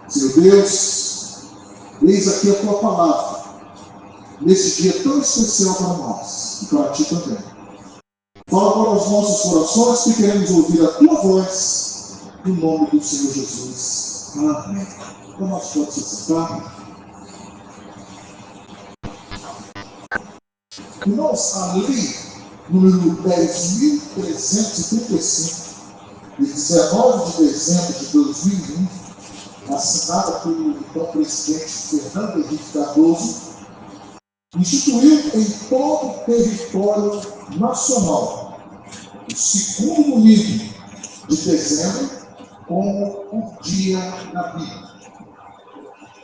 Senhor Deus, eis aqui a tua palavra, nesse dia tão especial para nós e para ti também. Fala para os nossos corações que queremos ouvir a tua voz, no nome do Senhor Jesus. Amém. Então nós podemos se sentar. Irmãos, a lei número 10.335, de 19 de dezembro de 2001, assinada pelo então presidente Fernando Henrique Cardoso, instituiu em todo o território nacional o segundo domingo de dezembro como o dia da Bíblia.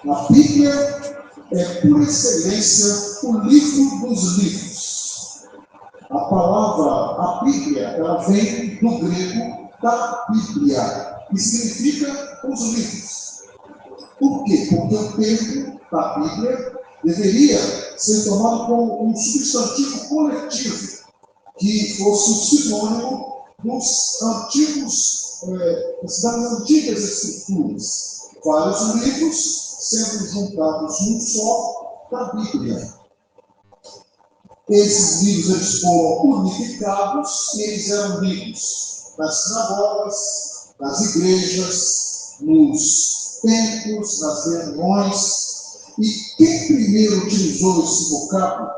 A Bíblia é, por excelência, o livro dos livros. A palavra, a Bíblia, ela vem do grego da Bíblia, que significa os livros. Por quê? Porque o termo da Bíblia deveria ser tomado como um substantivo coletivo, que fosse o sinônimo das antigas escrituras. Vários livros sendo juntados num só, da Bíblia. Esses livros eles foram unificados e eles eram lidos nas sinagogas, nas igrejas, nos templos, nas reuniões. E quem primeiro utilizou esse vocábulo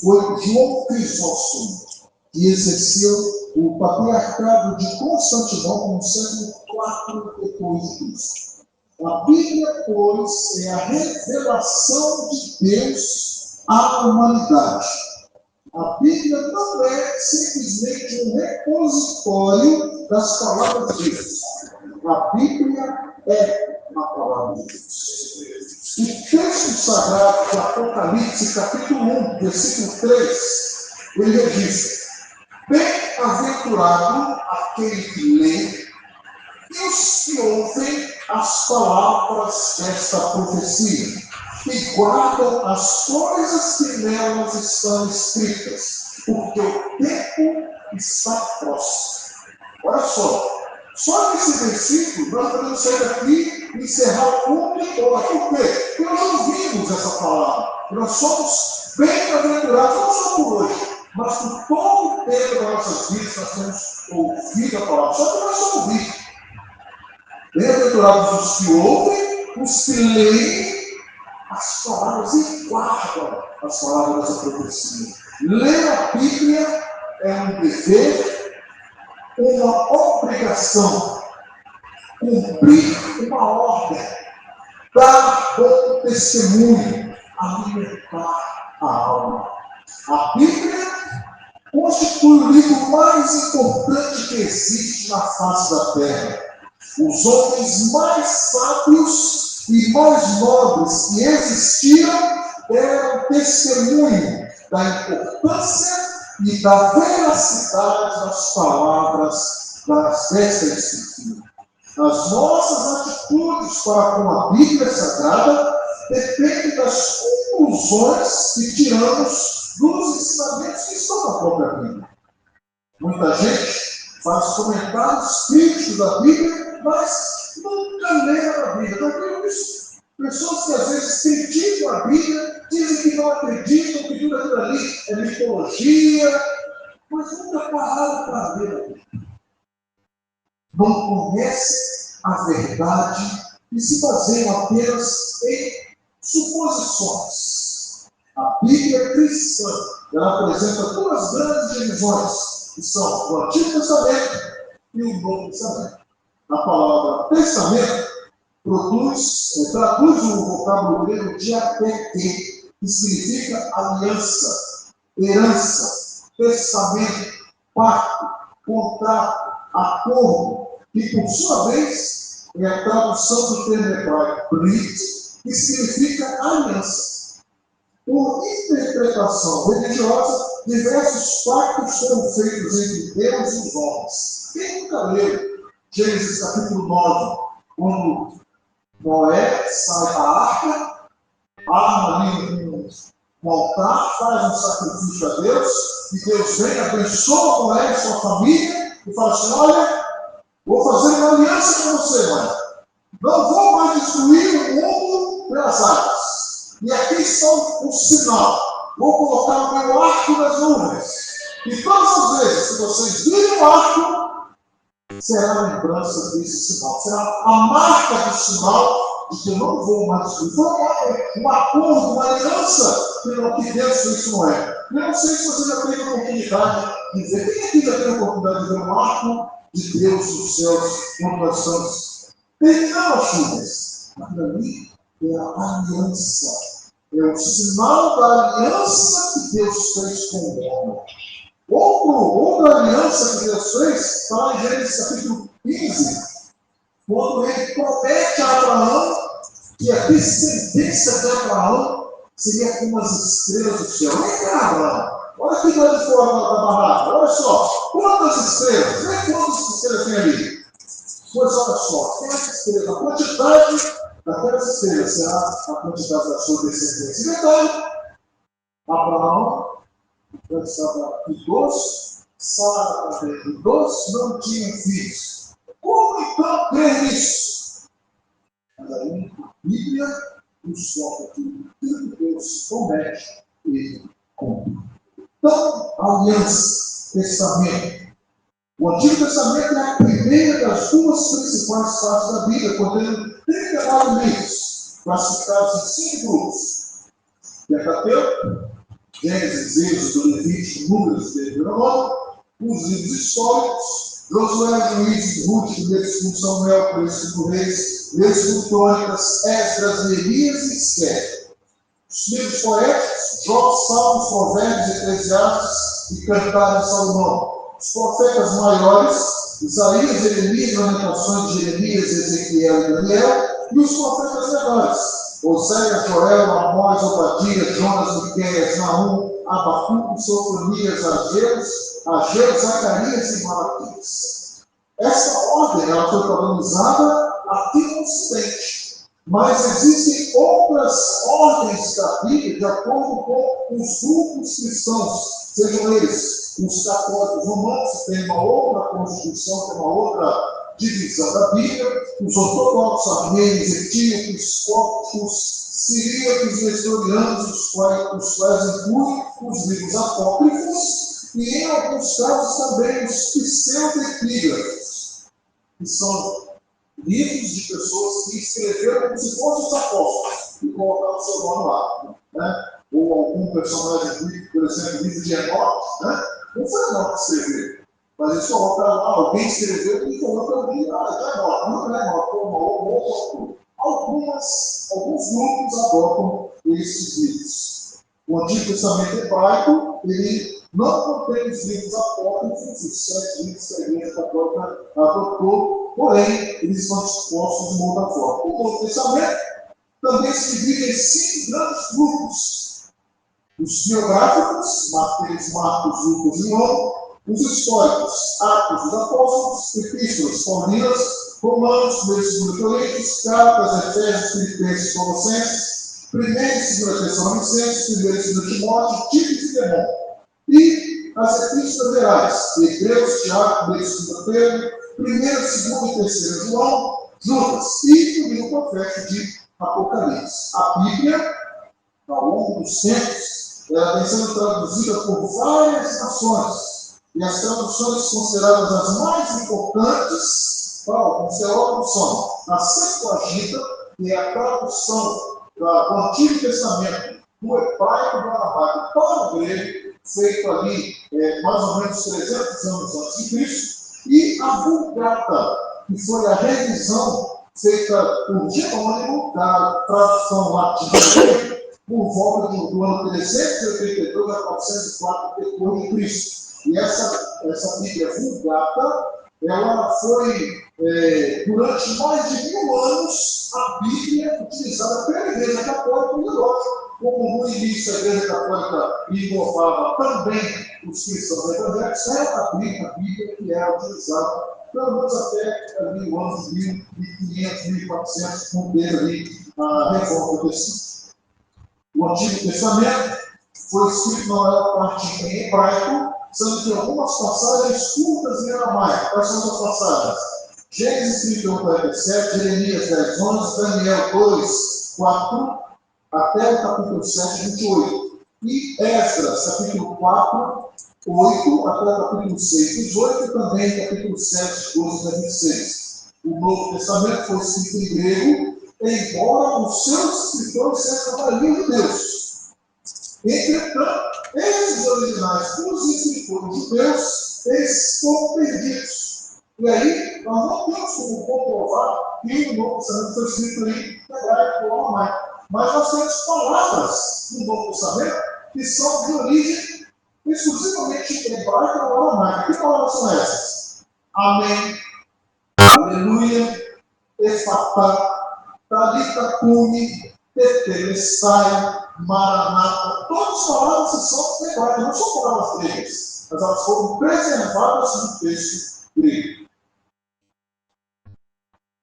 foi João Crisóstomo, que exerceu o patriarcado de Constantinopla no século IV depois de Cristo. A Bíblia, pois, é a revelação de Deus à humanidade. A Bíblia não é simplesmente um repositório das palavras de Deus. A Bíblia é a palavra de Deus. O texto sagrado de Apocalipse, capítulo 1, versículo 3, ele diz: bem-aventurado aquele que lê e os que ouvem as palavras desta profecia e guardam as coisas que nelas estão escritas, porque o tempo está próximo. Olha só nesse versículo nós podemos sair daqui e encerrar o culto e embora. Por quê? Porque nós ouvimos essa palavra. Nós somos bem-aventurados, não só por hoje, mas por todo o tempo das nossas vidas nós temos ouvido a palavra. Só que nós só ouvimos. Bem-aventurados os que ouvem, os que leem as palavras e guardam as palavras dessa profecia. Ler a Bíblia é um dever, uma obrigação, cumprir uma ordem, dar bom testemunho, alimentar a alma. A Bíblia constitui o livro mais importante que existe na face da terra. Os homens mais sábios e mais nobres que existiram deram testemunho da importância e da veracidade das palavras desta Escritura. As nossas atitudes para com a Bíblia Sagrada dependem das conclusões que tiramos dos ensinamentos que estão na própria Bíblia. Muita gente faz comentários críticos da Bíblia, mas nunca leram a Bíblia. Não é isso? Pessoas que às vezes criticam a Bíblia, dizem que não acreditam, que tudo aquilo ali é mitologia, mas nunca pararam para ler a Bíblia. Não conhecem a verdade e se baseiam apenas em suposições. A Bíblia cristã, ela apresenta duas grandes divisões, que são o Antigo Testamento e o Novo Testamento. A palavra testamento traduz o vocábulo grego diateque, que significa aliança, herança, testamento, pacto, contrato, acordo, que por sua vez é a tradução do termo hebraico brit, que significa aliança. Por interpretação religiosa, diversos pactos foram feitos entre Deus e os homens. Quem nunca leu Gênesis capítulo 9, quando Noé sai da arca, arma ali um altar, faz um sacrifício a Deus, e Deus vem, abençoa Noé e sua família, e fala assim: olha, vou fazer uma aliança com você, mãe. Não vou mais destruir o mundo pelas águas. E aqui está o sinal. Vou colocar o meu arco nas nuvens. E todas as vezes que vocês virem o arco, será a lembrança desse sinal. Será a marca do sinal de que eu não vou mais destruir. Foi um acordo, uma aliança que Deus fez com Noé. Eu não sei se você já teve a oportunidade de ver. Quem aqui já teve a oportunidade de ver um arco de Deus nos céus, quando nós estamos terminando as chuvas? Aquilo ali é a aliança. É o sinal da aliança que Deus fez com o homem. Outra aliança que Deus fez está em Gênesis capítulo 15, quando ele promete a Abraão que a descendência de Abraão seria como as estrelas do céu. Vem cá, Abraão. Olha aqui lá de fora da barraca. Olha só. Quantas estrelas? Vem quantas estrelas tem ali. Pois olha só. Tem as estrelas. A quantidade daquelas estrelas será a quantidade da sua descendência. E detalhe, Abraão já estava idoso, Sara também idoso, não tinha filhos. Como então crer nisso? Mas aí a Bíblia nos conta que tudo que Deus promete, ele cumpre. Então, aliança, testamento. O Antigo Testamento é a primeira das duas principais partes da Bíblia, contendo 39 livros, classificados em 5 grupos. Pentateuco, Gênesis, Êxodo, Levítico, Números, Deuteronômio, os livros históricos, Josué, Juízes, Ruth, 1 Samuel, 1 Reis, 2 Crônicas, Esdras, Neemias e Esther. Os livros poéticos, Jó, Salmos, Provérbios, Eclesiastes e Cantares de Salomão. Os profetas maiores, Isaías, Jeremias, Lamentações de Jeremias, Ezequiel e Daniel, e os profetas menores, Oséias, Joel, Amós, Obadias, Jonas, Miqueias, Naum, Abacuque, Sofonias, Ageu, Zacarias e Malaquias. Essa ordem ela foi padronizada aqui no Ocidente, mas existem outras ordens da Bíblia de acordo com os grupos cristãos, sejam eles os católicos romanos, tem uma outra constituição, tem uma outra divisão da Bíblia, os ortodoxos, armênios, etíopes, cópticos, siríacos e nestorianos, os quais incluem os livros apócrifos, e em alguns casos também os pseudo-epígrafos, que são livros de pessoas que escreveram como se fossem os apóstolos e colocaram o seu nome lá. Né? Ou algum personagem bíblico, por exemplo, o livro de Enoque, né? Não foi Enoque que escreveu. Mas eles colocam lá, alguém escreveu e colocam ali, já é Enoque, não é Enoque, foi uma outra. Alguns grupos adotam esses livros. O Antigo Testamento hebraico, ele não contém os livros apócrifos, os 7 livros que a Igreja Católica adotou, porém, eles estão dispostos de outra forma. O Novo Testamento também se divide em 5 grandes grupos. Os biográficos, Marcos, Lucas e João, os históricos, Atos dos Apóstolos, Epístolas, Paulinas, Romanos, 1 e 2 Coríntios, Cartas, Efésios, Filipenses, Colossenses, 1 e 2 Tessalonicenses, 1 e 2 Timóteo, Tito e Filemão. E as epístolas gerais, Hebreus, Tiago, 1 e 2 Pedro, 1, 2 e 3 João, Judas e o livro profético de Apocalipse. A Bíblia, ao longo dos tempos, ela vem sendo traduzida por várias nações. E as traduções consideradas as mais importantes para alguns teólogos são a Septuaginta, que é a tradução do Antigo Testamento do hebraico do aramaico para o grego, feito ali mais ou menos 300 anos antes de Cristo, e a Vulgata, que foi a revisão feita por Jerônimo da tradução latina por volta do ano 382 a 404 depois de Cristo. E essa Bíblia Vulgata, ela foi, durante mais de 1000 anos, a Bíblia utilizada pela Igreja Católica e lógico, como no início a Igreja Católica englobava também os cristãos evangélicos, é a Bíblia que era utilizada, pelo menos até ali o ano de 1500, 1400, quando teve ali a Reforma Protestante. O Antigo Testamento foi escrito na maior parte em hebraico, sendo que algumas passagens curtas em aramaico. Quais são as passagens? Gênesis 31, 47, Jeremias 10, 11, Daniel 2, 4, até o capítulo 7, 28. E Esdras, capítulo 4, 8, até o capítulo 6, 18, e também capítulo 7, 12 a 26. O Novo Testamento foi escrito em grego, embora os seus escritores sejam da língua de Deus. Entretanto, esses originais dos escritores judeus, eles foram perdidos. E aí, nós não temos como comprovar que o Novo Testamento foi escrito em hebraico ou aramaico. Mas nós temos palavras no Novo Testamento que são de origem exclusivamente hebraica ou aramaica. Que palavras são essas? Amém, aleluia, efatá, talita cumi, tetelestai, maranata. Todas as palavras que são hebraicas, não são palavras gregas, mas elas foram preservadas no texto grego.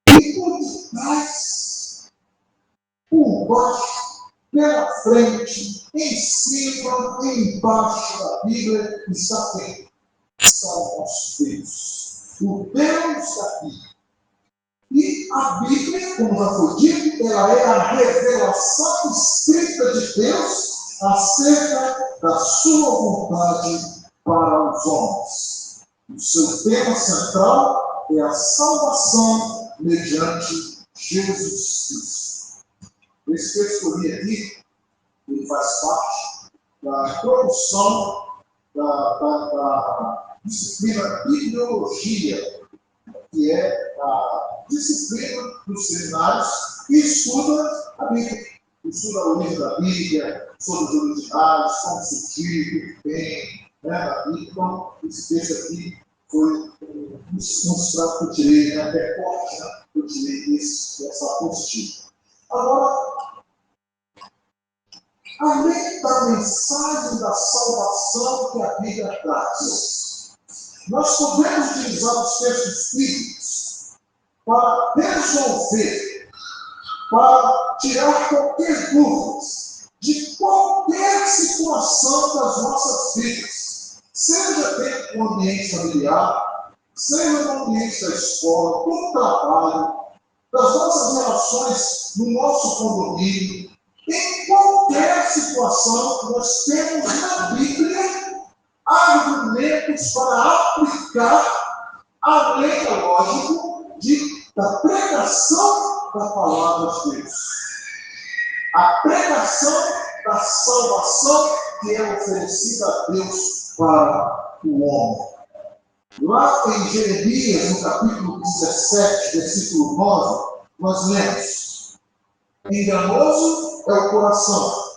E por detrás, por baixo, pela frente, em cima, embaixo da Bíblia, está quem? Está o nosso Deus. O Deus da Bíblia. E a Bíblia, como já foi dito, ela é a revelação escrita de Deus acerca da sua vontade para os homens. O seu tema central é a salvação mediante Jesus Cristo. Esse que eu escolhi aqui, ele faz parte da introdução da disciplina Bibliologia, que é a disciplina dos seminários que estuda a Bíblia. Estuda a origem da Bíblia, sobre os originais, como surgiu, o que tem, na Bíblia. Então, esse texto aqui foi um extrato que eu tirei, recorte, que eu tirei dessa apostila. Agora, além da mensagem da salvação que a Bíblia traz, nós podemos utilizar os textos bíblicos para resolver, para tirar qualquer dúvida de qualquer situação das nossas vidas, seja dentro do ambiente familiar, seja no ambiente da escola, do trabalho, das nossas relações no nosso condomínio. Em qualquer situação, nós temos na Bíblia argumentos para aplicar, além, é lógico, da pregação da palavra de Deus. A pregação da salvação que é oferecida a Deus para o homem. Lá em Jeremias, no capítulo 17, versículo 9, nós lemos: enganoso é o coração,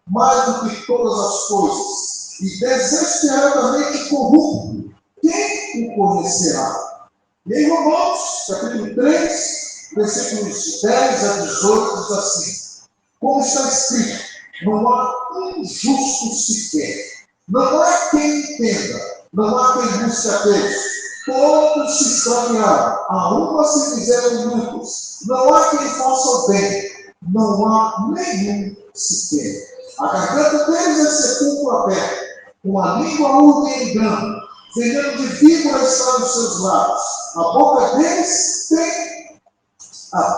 mais do que todas as coisas, e desesperadamente corrupto. Quem o conhecerá? E em Romanos, capítulo 3, versículos 10 a 18, diz assim: como está escrito, não há um justo sequer, não há quem entenda, não há quem busque a Deus. Todos se extraviaram, a uma se fizeram muitos, não há quem faça o bem, não há nenhum sequer. A garganta deles é sepulcro aberto, com a língua urda em engano, veneno de víbora está nos seus lábios. A boca deles a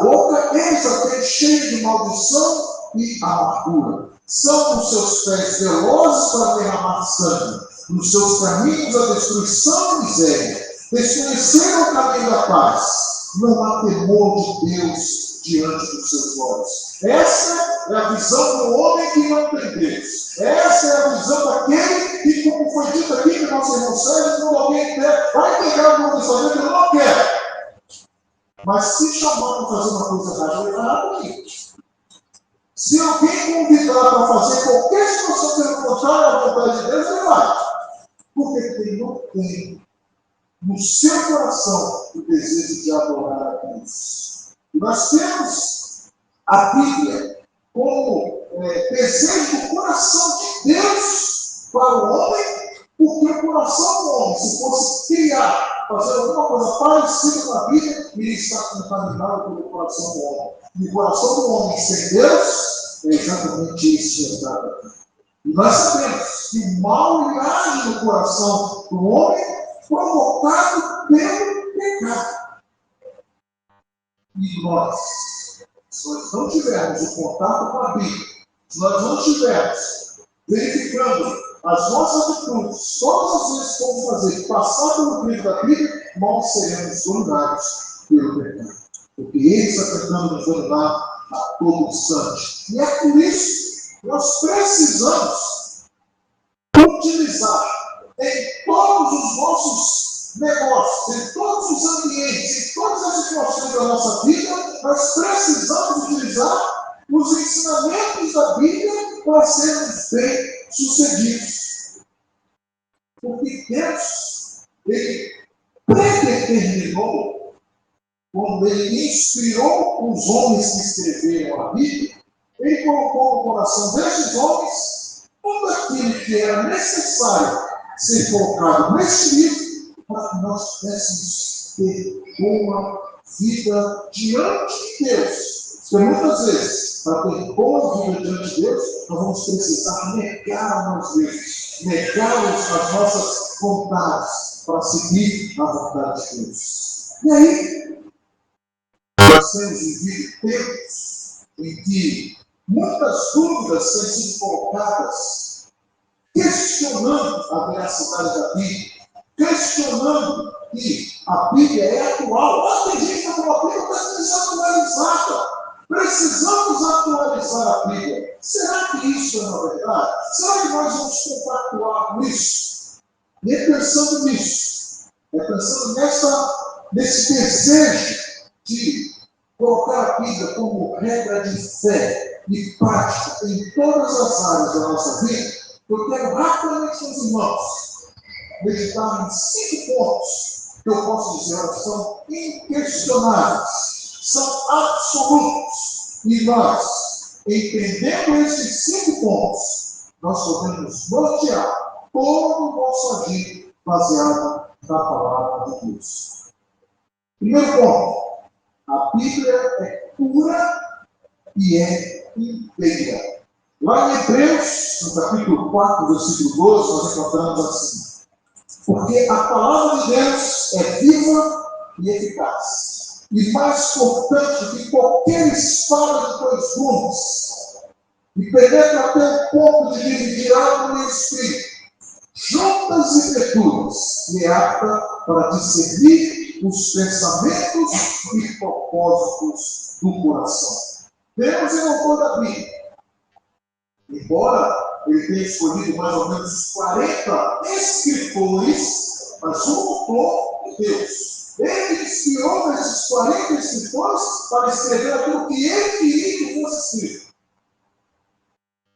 tem cheia de maldição e amargura. São os seus pés velozes para derramar sangue, nos seus caminhos a destruição e miséria. Desconheceram o caminho da paz. Não há temor de Deus diante dos seus olhos. Essa é a visão do homem que não tem Deus. Essa é a visão daquele que, como foi dito aqui, que nosso irmão Sérgio, quando alguém quer, vai pegar o Novo Testamento, ele não quer. Mas se chamar para fazer uma coisa errada, ele vai lá comigo. Se alguém convidar para fazer qualquer situação pelo contrário à vontade de Deus, ele vai. Porque ele não tem no seu coração o desejo de adorar a Deus. E nós temos a Bíblia como desejo do coração de Deus para o homem, porque o coração do homem, se fosse criar, fazer alguma coisa parecida com a Bíblia, ele está contaminado pelo coração do homem. E o coração do homem sem Deus é exatamente isso. E nós sabemos que o mal ele age no coração do homem provocado pelo pecado. E nós, se nós não tivermos o contato com a Bíblia, se nós não tivermos verificando as nossas atitudes, todas as vezes que vamos fazer, passar pelo crivo da Bíblia, nós seremos dominados pelo pecado. Porque ele está tentando nos dominar a todo instante. E é por isso que nós precisamos utilizar em todos os nossos negócios, em todos os ambientes, em todas as situações da nossa vida, nós precisamos utilizar os ensinamentos da Bíblia para sermos bem-sucedidos. Porque Deus, Ele predeterminou, quando Ele inspirou os homens que escreveram a Bíblia, Ele colocou no coração desses homens tudo aquilo que era necessário ser colocado nesse livro para que nós pudéssemos ter uma vida diante de Deus. Porque muitas vezes, para ter boa vida diante de Deus, nós vamos precisar negar nós mesmos, negar as nossas vontades para seguir a vontade de Deus. E aí, nós temos vivido tempos em que muitas dúvidas têm sido colocadas, questionando a veracidade da Bíblia, questionando que a Bíblia é atual. Tem gente que fala, a Bíblia está desatualizada. Precisamos atualizar a Bíblia. Será que isso é uma verdade? Será que nós vamos compactuar com isso? E é pensando nisso, pensando nesse desejo de colocar a Bíblia como regra de fé e prática em todas as áreas da nossa vida, eu quero rapidamente, meus irmãos, meditar em 5 pontos que eu posso dizer que são inquestionáveis, são absolutos. E nós, entendendo esses 5 pontos, nós podemos nortear todo o nosso agir baseado na palavra de Deus. Primeiro ponto, a Bíblia é pura e é inteira. Lá em Hebreus, no capítulo 4, versículo 12, nós encontramos assim: porque a palavra de Deus é viva e eficaz, e mais cortante que qualquer espada de 2 gumes, e penetra até o ponto de dividir alma e espírito, juntas e medulas, e é apta para discernir os pensamentos e propósitos do coração. Temos em autor da Bíblia, embora ele tenha escolhido mais ou menos 40 escritores, mas um autor de Deus. Ele inspirou esses 40 escritores para escrever aquilo que ele queria que fosse escrito.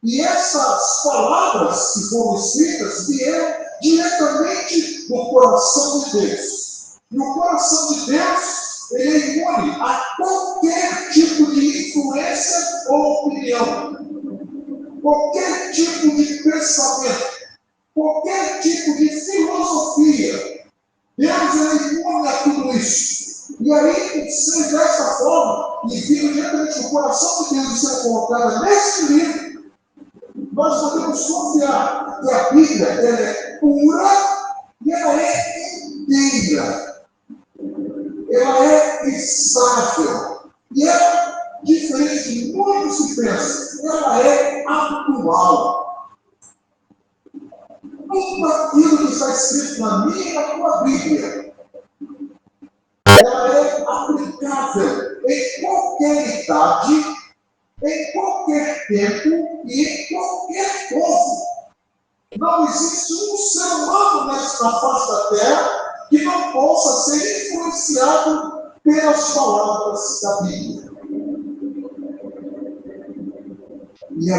E essas palavras que foram escritas vieram diretamente do coração de Deus. E o coração de Deus, ele é imune a qualquer tipo de influência ou opinião, qualquer tipo de pensamento, qualquer tipo de filosofia. Deus é imune a tudo isso. E aí, sendo dessa forma, e vindo diretamente do coração de Deus e sendo colocada nesse livro, nós podemos confiar que a Bíblia ela é pura e ela é inteira. Ela é estável. E ela, diferente de muitos que pensam, ela é atual. Tudo aquilo que está escrito na minha e na tua Bíblia, ela é aplicável em qualquer idade, em qualquer tempo e em qualquer povo. Não existe um ser humano na face da terra que não possa ser influenciado pelas palavras da Bíblia. E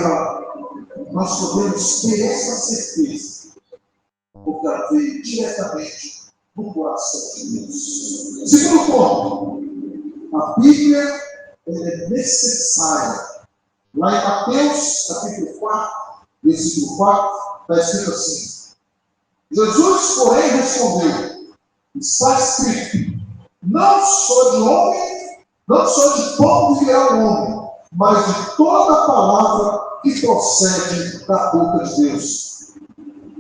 nós podemos ter essa certeza, porque ela veio diretamente do coração de Deus. Segundo ponto, a Bíblia é necessária. Lá em Mateus, capítulo 4, versículo 4, está escrito assim: Jesus, porém, respondeu: está escrito, não só de pão viverá o homem, mas de toda palavra que procede da boca de Deus.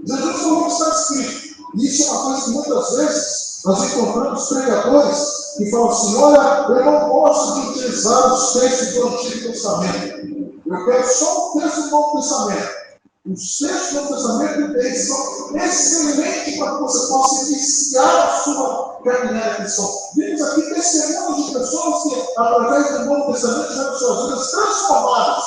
Jesus falou que está escrito. E isso é uma coisa que muitas vezes nós encontramos pregadores que falam assim, olha, eu não gosto de utilizar os textos do Antigo Testamento. Eu quero só o texto do Novo Testamento. Os textos do Novo Testamento eles são excelentes para que você possa iniciar a sua caminhada cristã. Vimos aqui testemunhos de pessoas que, através do Novo Testamento, tiveram suas vidas transformadas.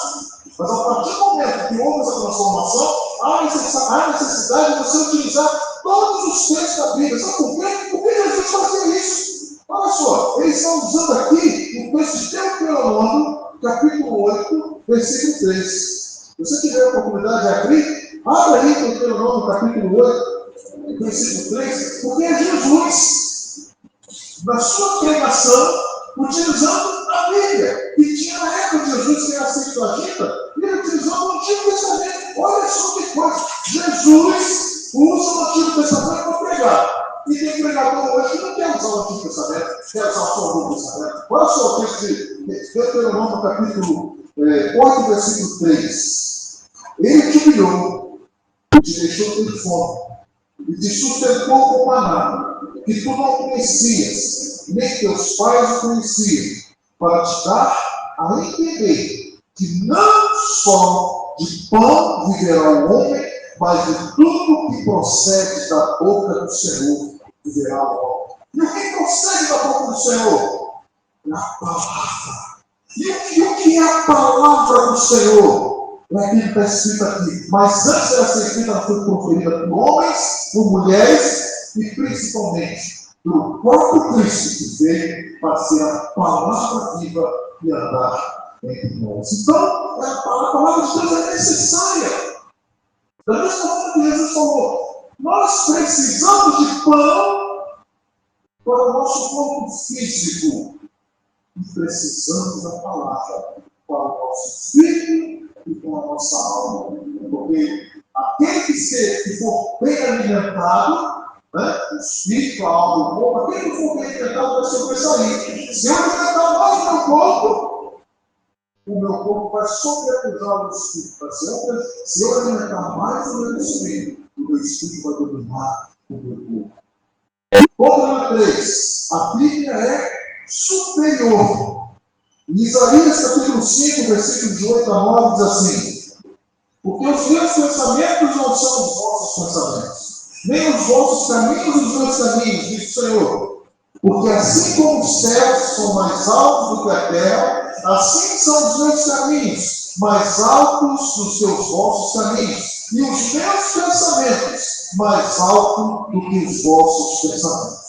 Mas a partir do momento que houve essa transformação, há necessidade de você utilizar todos os textos da Bíblia. Sabe por quê? Porque Jesus fazia isso. Olha só, eles estão usando aqui o texto de Deuteronômio, capítulo 8, versículo 3. Se você tiver a oportunidade de abrir, abra aí o Deuteronômio, capítulo 8, versículo 3, porque é Jesus, na sua pregação, utilizando a Bíblia, que tinha na época de Jesus, que era a Septuaginta, e ele utilizando o Antigo Testamento. Olha só que coisa, Jesus usa o Antigo Testamento para pregar. E tem pregador hoje que não quer usar o Antigo Testamento, quer usar só o Novo Testamento. Olha só o texto de Deuteronômio, capítulo 8, versículo 3. Ele te humilhou, te deixou ter fome, e te sustentou com maná, que tu não conhecias, nem teus pais o conheciam, para te dar a entender que não só de pão viverá o homem, mas de tudo que procede da boca do Senhor viverá o homem. E o que procede da boca do Senhor? A palavra. E o que é a palavra do Senhor? É aquilo que está escrito aqui. Mas antes dela ser escrita, ela foi proferida por homens, por mulheres e principalmente pelo próprio Cristo, que veio para ser a palavra viva e andar entre nós. Então, a palavra de Deus é necessária. Da mesma forma que Jesus falou, nós precisamos de pão para o nosso corpo físico. E precisamos da palavra para o nosso espírito e para a nossa alma. Porque aquele que for bem alimentado, né, o espírito, a alma e o corpo, aquele que for bem alimentado vai sobressair. Se eu alimentar mais o meu corpo vai sobrepujar o espírito. Se eu alimentar mais o meu espírito vai dominar o meu corpo. Ponto número 3. A Bíblia é superior. Em Isaías capítulo 5, versículos de 8 a 9, diz assim: porque os meus pensamentos não são os vossos pensamentos, nem os vossos caminhos os meus caminhos, diz o Senhor. Porque assim como os céus são mais altos do que a terra, assim são os meus caminhos mais altos dos seus vossos caminhos, e os meus pensamentos mais altos do que os vossos pensamentos.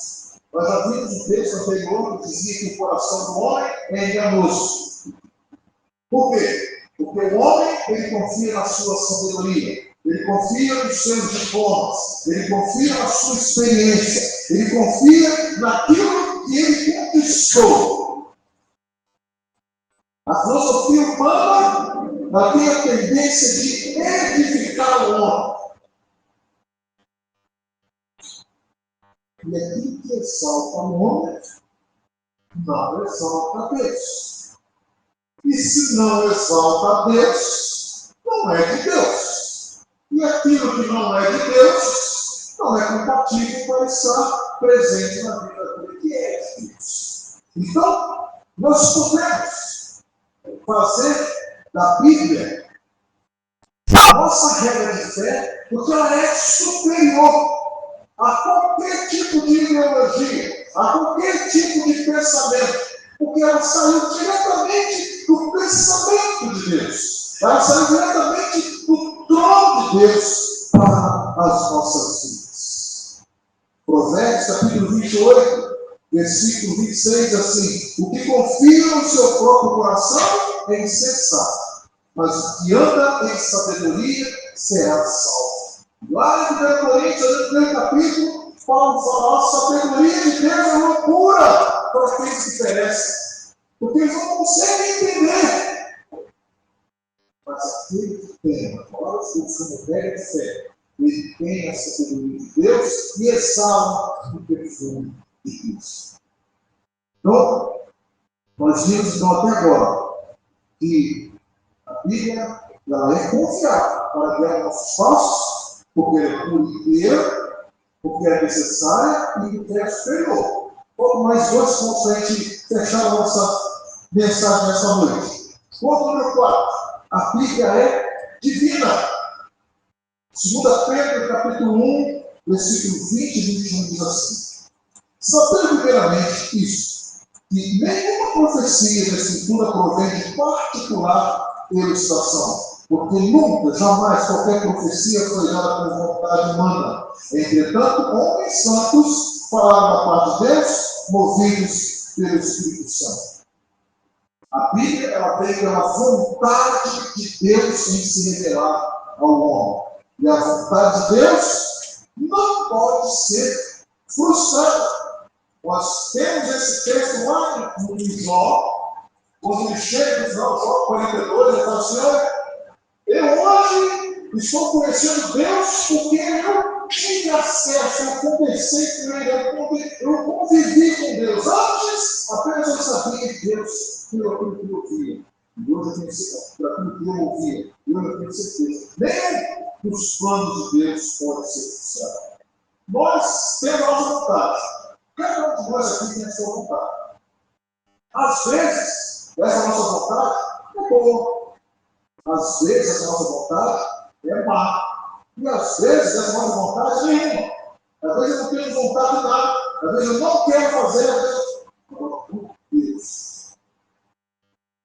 Nós já vimos um texto anterior que dizia que o coração do homem é enganoso. Por quê? Porque o homem, ele confia na sua sabedoria, ele confia nos seus diplomas, ele confia na sua experiência, ele confia naquilo que ele conquistou. A filosofia humana tem a tendência de edificar o homem. E aquilo que exalta o homem, não exalta a Deus. E se não exalta a Deus, não é de Deus. E aquilo que não é de Deus, não é compatível para estar presente na vida daquele que é de Deus. Então, nós podemos fazer da Bíblia a nossa regra de fé, porque ela é superior a qualquer tipo de ideologia, a qualquer tipo de pensamento, porque ela saiu diretamente do pensamento de Deus, ela saiu diretamente do trono de Deus para as nossas vidas. Provérbios capítulo 28, versículo 26, assim: o que confia no seu próprio coração é insensato, mas o que anda em sabedoria será salvo. Lá em 1 Coríntios, no primeiro capítulo, Paulo fala: a sabedoria de Deus é loucura para aqueles que perecem, porque eles não conseguem entender. Mas aquele que tem a palavra como regra de fé, ele tem a sabedoria de Deus e exala o perfume de Deus. Então, nós vimos então até agora que a Bíblia ela é confiável para guiar nossos passos, porque ela é pura inteira, porque é necessária e porque é superior. Faltam mais 2 pontos para a gente fechar a nossa mensagem nessa noite. Ponto número 4. A Bíblia é divina. 2 Pedro, capítulo 1, versículo 20 e 21 diz assim: sabendo primeiramente isso, que nenhuma profecia da Escritura provém de particular ilustração, porque nunca, jamais, qualquer profecia foi dada por vontade humana. Entretanto, homens santos falaram da parte de Deus, movidos pelo Espírito Santo. A Bíblia, ela vem pela vontade de Deus em se revelar ao homem. E a vontade de Deus não pode ser frustrada. Nós temos esse texto lá no Jó, quando ele chega no final, Jó 42, ele fala assim: olha, eu hoje estou conhecendo Deus porque eu tive acesso, eu conversei com Ele, eu convivi com Deus. Antes, apenas eu sabia de Deus pelo aquilo que eu ouvia. E hoje eu tenho certeza, por aquilo que eu ouvia, hoje eu tenho certeza. Nem os planos de Deus podem ser frustrados. Nós temos a nossa vontade. Cada um de nós aqui tem a sua vontade. Às vezes, essa nossa vontade é boa. Às vezes, essa nossa vontade é má. E às vezes, essa nossa vontade é nenhuma. Às vezes, eu não tenho vontade de nada. Às vezes, eu não quero fazer. Às vezes, por Deus,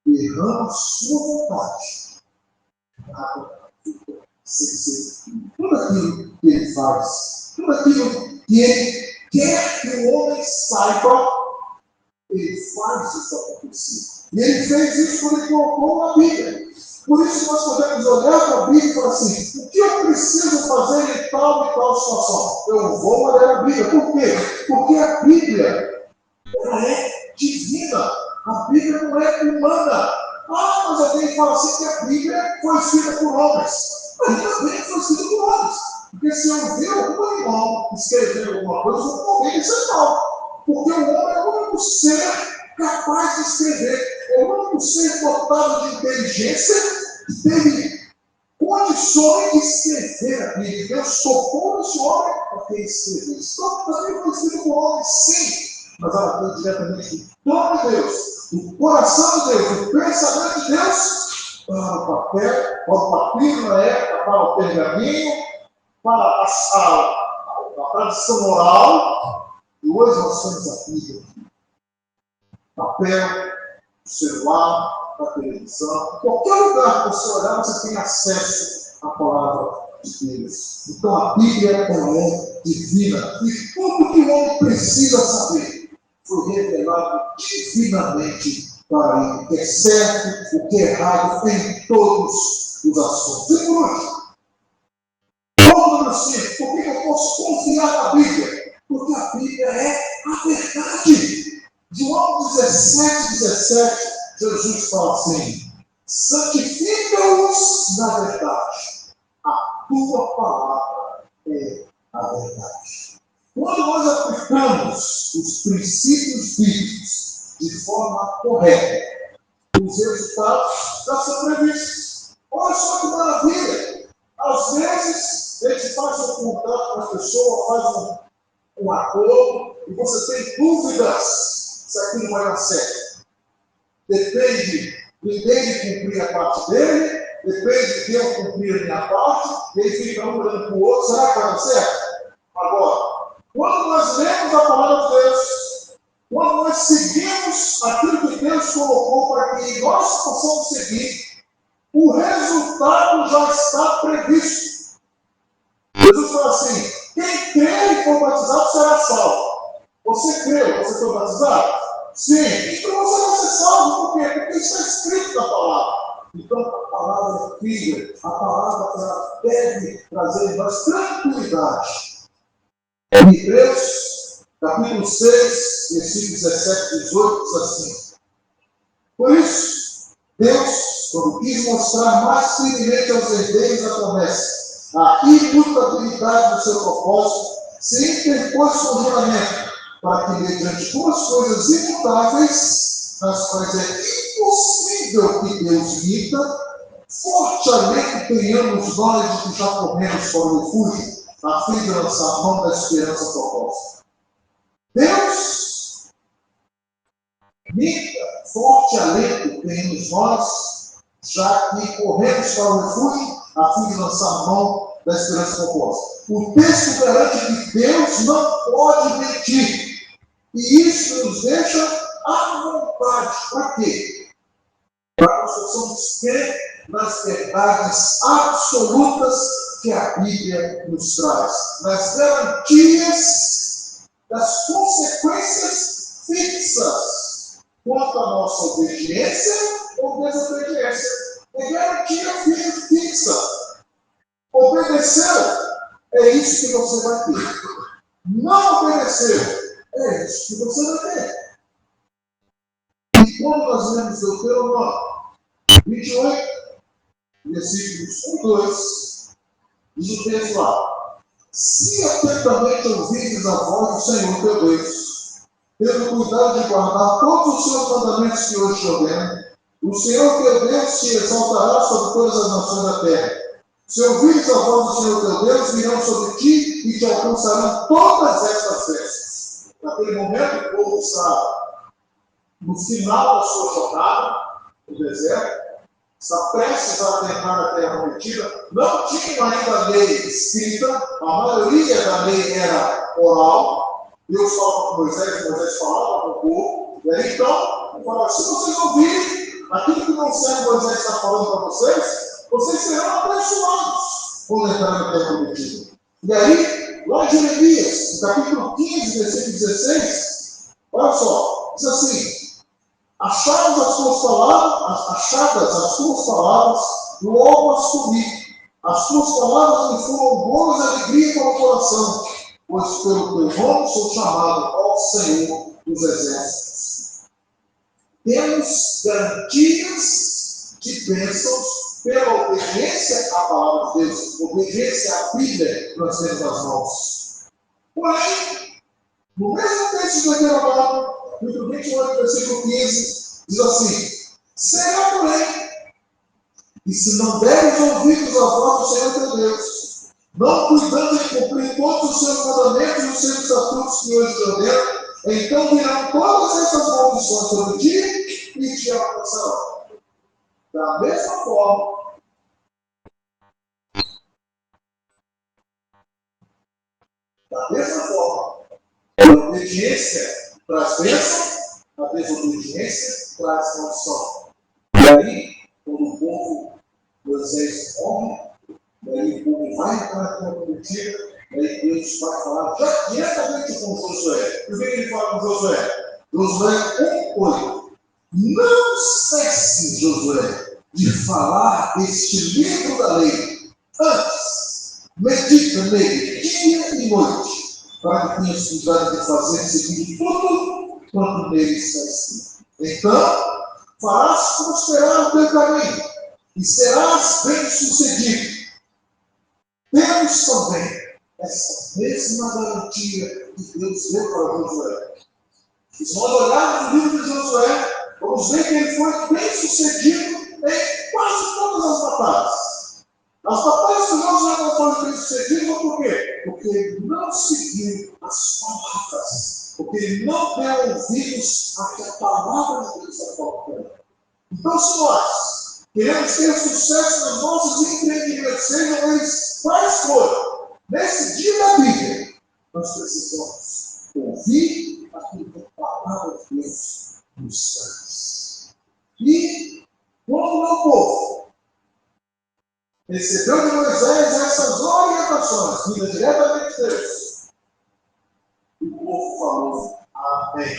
derrama a sua vontade. Tudo aquilo que Ele faz, tudo aquilo que Ele quer que o homem saiba, Ele faz isso acontecer. E Ele fez isso quando Ele colocou na Bíblia. Por isso nós podemos olhar para a Bíblia e falar assim: o que eu preciso fazer em tal e tal situação? Eu vou olhar a Bíblia. Por quê? Porque a Bíblia, ela é divina. A Bíblia não é humana. Ah, mas alguém fala assim que a Bíblia foi escrita por homens. Mas também foi escrita por homens. Porque se eu ver algum irmão escrevendo alguma coisa, eu vou morrer de ser mal. Porque o homem é o único ser capaz de escrever. É o único ser dotado de inteligência que teve condições de escrever a Bíblia. Deus tocou nesse homem para que ele escrevesse. Então, também foi escrito por homem, sim. Mas ela foi diretamente do dom de Deus, do coração de Deus, do pensamento de Deus, para o papel, para o papiro na época, para o pergaminho, para a tradição oral. E hoje nós temos a Bíblia. Papel, celular, a televisão, qualquer lugar que você olhar, você tem acesso à palavra de Deus. Então a Bíblia é divina. E tudo que o homem precisa saber foi revelado divinamente para ele. O que é certo, o que é errado, em todos os assuntos. E por último, ponto número 5, por que eu posso confiar na Bíblia? Porque a Bíblia é a verdade. João 17, Jesus fala assim: santifica-os na verdade. A tua palavra é a verdade. Quando nós aplicamos os princípios bíblicos de forma correta, os resultados já são previstos. Olha só que maravilha! Às vezes, a gente faz um contato com a pessoa, faz um acordo, e você tem dúvidas se aquilo vai dar certo. Depende de ele cumprir a parte dele, depende de eu cumprir a minha parte, e ele fica um olhando para o outro, será que vai dar certo? Agora, quando nós lemos a palavra de Deus, quando nós seguimos aquilo que Deus colocou para que nós possamos seguir, o resultado já está previsto. Jesus fala assim: quem crê e for batizado será salvo. Você creu, você foi batizado? Sim. Então você vai ser salvo. Por quê? Porque isso está escrito na palavra. Então a palavra é firme, a palavra ela deve trazer em nós tranquilidade. Hebreus, capítulo 6, versículos 17 e 18, diz assim: por isso, Deus, quando quis mostrar mais firmemente aos herdeiros a promessa, a imutabilidade do seu propósito, se interpôs com juramento, para que, mediante duas coisas imutáveis, nas quais é impossível que Deus minta, fortemente tenhamos nós de que já corremos para o refúgio, a fim de lançar mão da esperança proposta. Deus forte alento temos nós, já que corremos para o refúgio, a fim de lançar mão da esperança composta. O texto garante que Deus não pode mentir. E isso nos deixa à vontade. Para quê? Para que nós possamos crer nas verdades absolutas que a Bíblia nos traz, nas garantias das consequências fixas quanto à nossa obediência ou desobediência. É garantia fixa. Obedeceu, é isso que você vai ter. Não obedeceu, é isso que você vai ter. E quando nós lemos Deuteronômio 28, versículos 1 e 2, diz o texto lá: se atentamente ouvirdes a voz do Senhor teu Deus, tendo cuidado de guardar todos os seus mandamentos que hoje te ordeno, o Senhor teu Deus te exaltará sobre todas as nações da terra. Se ouvires a voz do Senhor teu Deus, virão sobre ti e te alcançarão todas estas bênçãos. Naquele momento, o povo está no final da sua jornada, no deserto, está prestes a adentrar na terra prometida, não tinha ainda a lei escrita, a maioria da lei era oral. Deus falava com Moisés falava com o povo, e aí então, ele falava: se vocês ouvirem aquilo que não serve Moisés está falando para vocês serão abençoados quando entrarem na terra prometida. E aí, lá em Jeremias, no capítulo 15, versículo 16, olha só, diz assim: achadas as tuas palavras, logo as comi. As tuas palavras me foram boas e alegria para o coração, pois pelo teu nome sou chamado ao Senhor dos Exércitos. Temos garantias de bênçãos pela obediência à palavra de Deus, obediência à Bíblia que nós temos nas mãos. Porém, no mesmo texto de Deuteronômio, capítulo 28, versículo 15, diz assim: será, porém, que se não deres ouvidos à voz do Senhor teu Deus, não cuidando de cumprir todos os seus mandamentos e os seus estatutos que hoje te ordeno, então virão todas essas maldições sobre ti e te alcançarão. Da mesma forma, a obediência traz bênção, a desobediência traz maldição. E aí, quando o povo, Moisés morre, e aí o povo vai entrar na terra prometida, e aí Deus vai falar já diretamente com Josué. E o que ele fala com Josué? Josué 1:8. Não cesse, Josué, de falar este livro da lei. Antes, medita nele dia e noite, para que tenhas cuidado de fazer seguir tudo quanto nele está escrito. Então, farás prosperar o teu caminho e serás bem-sucedido. Temos também essa mesma garantia que Deus deu para Josué. E se nós olharmos o livro de Josué, vamos ver que ele foi bem-sucedido em quase todas as batalhas. As batalhas que Josué não foram bem-sucedidas, por quê? Porque ele não seguiu as palavras, porque ele não deu ouvidos a que a palavra de Deus está falando. Então, se nós queremos ter sucesso nos nossos empreendimentos, sejam eles quais forem, nesse dia da Bíblia, nós precisamos ouvir aquilo que a palavra de Deus nos traz. E, quando o meu povo recebeu de Moisés essas orientações, vindas diretamente de Deus, o povo falou: amém.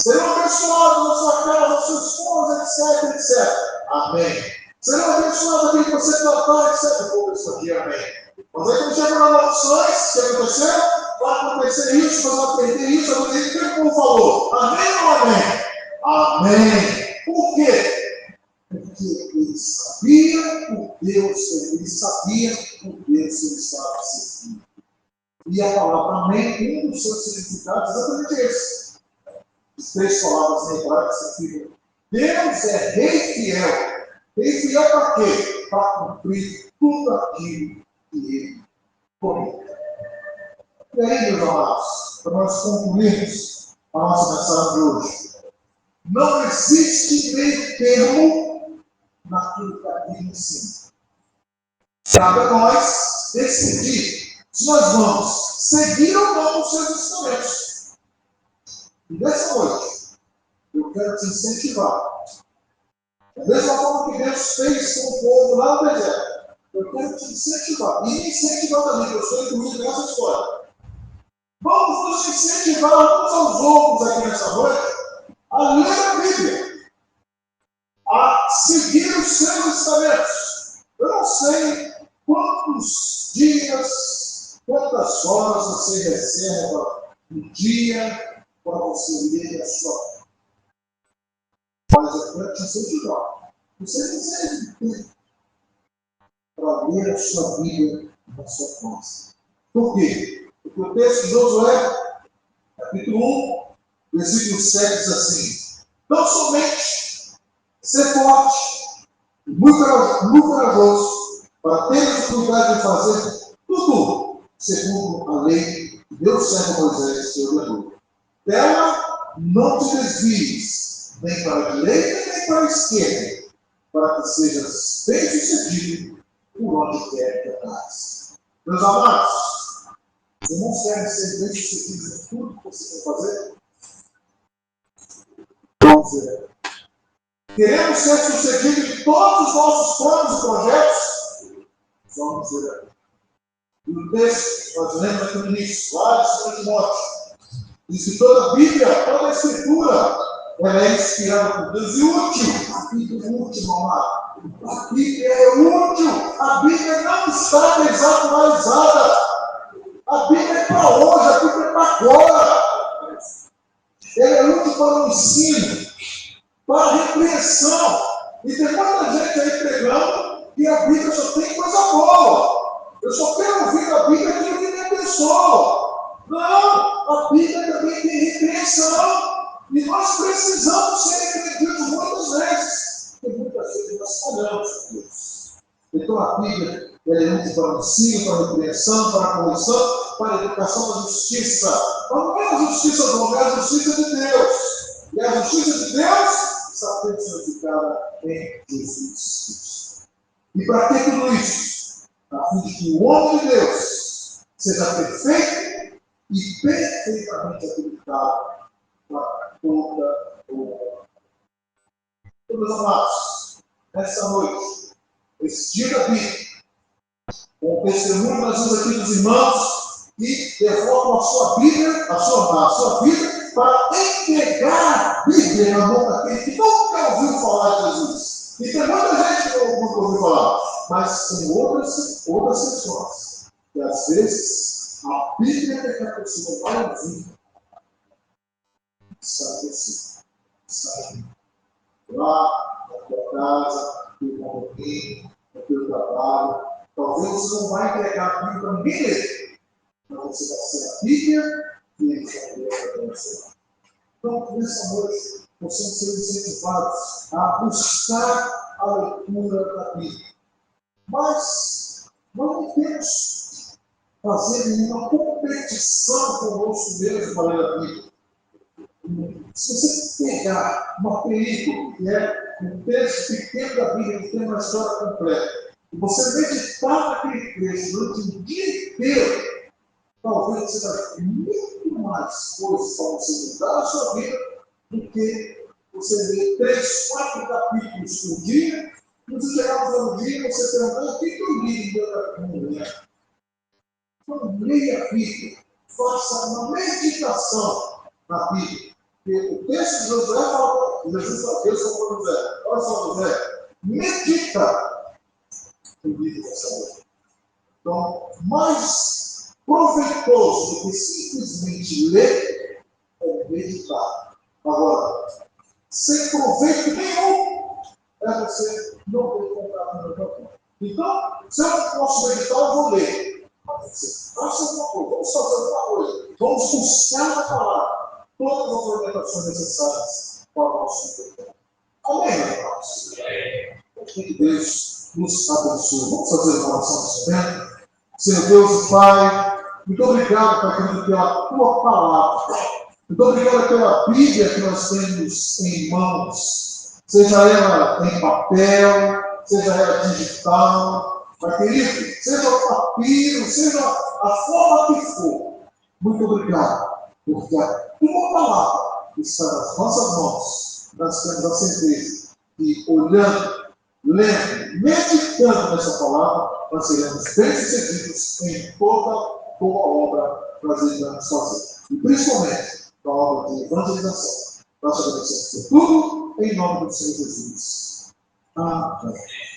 Serão abençoados na sua casa, sua esposa, etc, etc. Amém. Serão abençoados aquilo que você plantar, etc. O povo respondia: amém. Mas aí quando chegam nas maldições, o que aconteceu? Vai acontecer isso, nós vamos perder isso, vamos perder isso. O que o povo falou? Amém ou amém? Amém. Por quê? Porque ele sabia o Deus que ele estava servindo. E a palavra amém, um dos seus significados é exatamente esse. As 3 palavras em hebraico significam: Deus é rei fiel. Rei fiel para quê? Para cumprir tudo aquilo que ele prometeu. E aí, meus amados, para nós concluirmos a nossa mensagem de hoje, Não existe meio termo naquilo que a Bíblia ensina. Cabe a nós decidir se nós vamos seguir ou não os seus ensinamentos. E nessa noite, eu quero te incentivar. Da mesma forma que Deus fez com o povo lá no deserto, eu quero te incentivar. E me incentivar também, que eu estou incluído nessa história. Vamos nos incentivar uns aos outros aqui nessa noite a ler a Bíblia, a seguir os seus ensinamentos. Eu não sei quantos dias, quantas horas você reserva no dia para você ler a sua Bíblia. Mas eu quero te incentivar. Você não serve tempo para ler a sua Bíblia na sua casa. Por quê? Porque o texto de Josué, capítulo 1, versículo 7 diz assim: não somente ser forte e muito corajoso para ter cuidado de fazer tudo segundo a lei que Deus serve a Moisés, seu ordenador. Dela não te desvies, nem para a direita nem para a esquerda, para que sejas bem-sucedido por onde quer que andares. Meus amados, você não quer ser bem-sucedido em tudo que você quer fazer? Vamos ver. Queremos ser sucedidos em todos os nossos planos e projetos? Vamos ver. E o texto, nós lemos aqui no início, lá de 2 Timóteo, diz que toda a Bíblia, toda a Escritura, ela é inspirada por Deus e útil. A Bíblia é útil, amado. A Bíblia é útil. A Bíblia não está desatualizada. A Bíblia é para hoje, a Bíblia é para agora. Ela é útil para o ensino, para a repreensão. E tem muita gente aí pregando que a Bíblia só tem coisa boa. Eu só quero ouvir a Bíblia aquilo que me abençoa. Não, a Bíblia também tem repreensão. E nós precisamos ser repreendidos muitas vezes. Porque muitas vezes nós falhamos com Deus. Então a Bíblia é útil para o ensino, para a repreensão, para a correção, para a educação da justiça. Mas não é a justiça do homem, é a justiça de Deus. E a justiça de Deus está personificada em Jesus Cristo. E para que tudo isso? A fim de que o homem de Deus seja perfeito e perfeitamente habilitado para toda obra. Meus amados, nessa noite, esse dia da Bíblia, com o testemunho das vidas aqui dos irmãos, que devocam a sua Bíblia, a sua vida, para entregar a Bíblia na mão daquele que nunca ouviu falar de Jesus. E tem muita gente que nunca ouviu falar, mas tem outras pessoas que às vezes a Bíblia é que a pessoa vai ouvir. Sabe assim, sabe lá na tua casa, no teu condomínio, no teu trabalho. Talvez você não vai entregar a Bíblia para ninguém ler, mas você vai ser a Bíblia e ele vai ler para você. Então, nessa noite, possamos ser incentivados a buscar a leitura da Bíblia. Mas não temos fazer nenhuma competição conosco mesmo para ler a Bíblia. Se você pegar uma película, que é um texto pequeno da Bíblia, que tem uma história completa, e você meditar naquele texto durante um dia inteiro, talvez você vai ter muito mais coisas para você mudar a sua vida do que você ler 3, 4 capítulos por dia, e você chegar no final do dia e você perguntar o que eu li em cada manhã. Então, leia a Bíblia, faça uma meditação na Bíblia. Porque o texto de Josué fala, Jesus fala, Deus falou para José, olha só, José, medita no livro dessa noite. Então, mais proveitoso do que simplesmente ler é meditar. Agora, sem proveito nenhum, é você não ter contato no meu tempo. Então, se eu não posso meditar, eu vou ler. Mas você faça alguma coisa, vamos fazer alguma coisa, vamos buscar na palavra todas as orientações necessárias para o nosso tempo. Amém, irmãos? Que Deus nos abençoe. Vamos fazer uma oração nesse momento. Senhor Deus e Pai, muito obrigado, Pai, pela tua palavra. Muito obrigado pela Bíblia que nós temos em mãos, seja ela em papel, seja ela digital, mas querido, seja o papiro, seja a forma que for. Muito obrigado, porque a tua palavra está nas nossas mãos. Nós temos a certeza que, olhando, lendo, meditando nessa palavra, nós seremos bem-sucedidos em toda boa obra que nós iremos fazer. E principalmente na obra de evangelização. Nós agradecemos por tudo, em nome do Senhor Jesus. Amém.